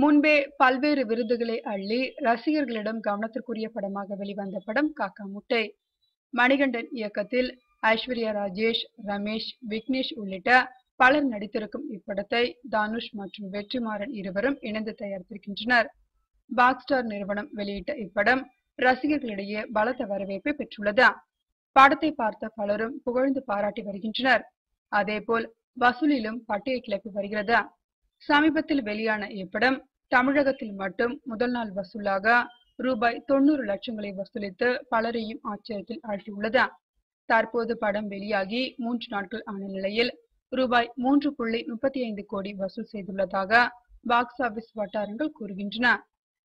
முன்பே பல்வேறு விருதுகளை அள்ளி ரசிகர்களிடம் கவனத்திற்குரிய படமாக வெளிவந்த படம் காக்கா முட்டை. மணிகண்டன் இயக்கத்தில் ஐஸ்வர்யா ராஜேஷ், ரமேஷ், விக்னேஷ் உள்ளிட்ட பலர் நடித்திருக்கும் இப்படத்தை தனுஷ் மற்றும் வெற்றிமாறன் இருவரும் இணைந்து தயாரித்திருக்கின்றனர். பாக்ஸ்டார் நிறுவனம் வெளியிட்ட இப்படம் ரசிகர்களிடையே பலத்த வரவேற்பை பெற்றுள்ளது. படத்தை பார்த்த பலரும் புகழ்ந்து பாராட்டி வருகின்றனர். அதேபோல் வசூலிலும் பட்டையை கிளப்பி வருகிறது. சமீபத்தில் வெளியான இப்படம் தமிழகத்தில் மட்டும் முதல் நாள் வசூலாக ரூபாய் 90 லட்சங்களை வசூலித்து பலரையும் ஆச்சரியத்தில் ஆழ்த்தியுள்ளது. தற்போது படம் வெளியாகி 3 நாட்கள் ஆன நிலையில் ரூபாய் 3.35 கோடி வசூல் செய்துள்ளதாக பாக்ஸ் ஆபீஸ் வட்டாரங்கள் கூறுகின்றன.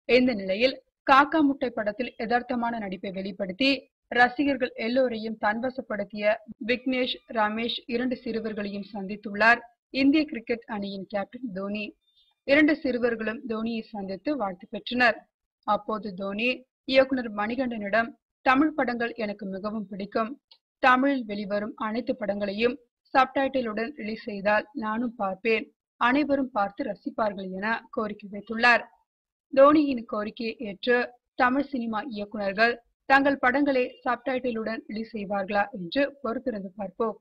இந்த நிலையில் காக்கா முட்டை படத்தில் யதார்த்தமான நடிப்பை வெளிப்படுத்தி ரசிகர்கள் எல்லோரையும் தன்வசப்படுத்திய விக்னேஷ், ரமேஷ் 2 சிறுவர்களையும் சந்தித்துள்ளார் இந்திய கிரிக்கெட் அணியின் கேப்டன் தோனி. 2 சிறுவர்களும் தோனியை சந்தித்து வாழ்த்து பெற்றனர். அப்போது தோனி இயக்குனர் மணிகண்டனிடம், தமிழ் படங்கள் எனக்கு மிகவும் பிடிக்கும். தமிழில் வெளிவரும் அனைத்து படங்களையும் சப்டைட்டிலுடன் ரிலீஸ் செய்தால் நானும் பார்ப்பேன். அனைவரும் பார்த்து ரசிப்பார்கள் என கோரிக்கை வைத்துள்ளார். தோனியின் கோரிக்கையை ஏற்று தமிழ் சினிமா இயக்குனர்கள் தங்கள் படங்களை சப்டைட்டிலுடன் ரிலீஸ் செய்வார்களா என்று பொறுத்திருந்து பார்ப்போம்.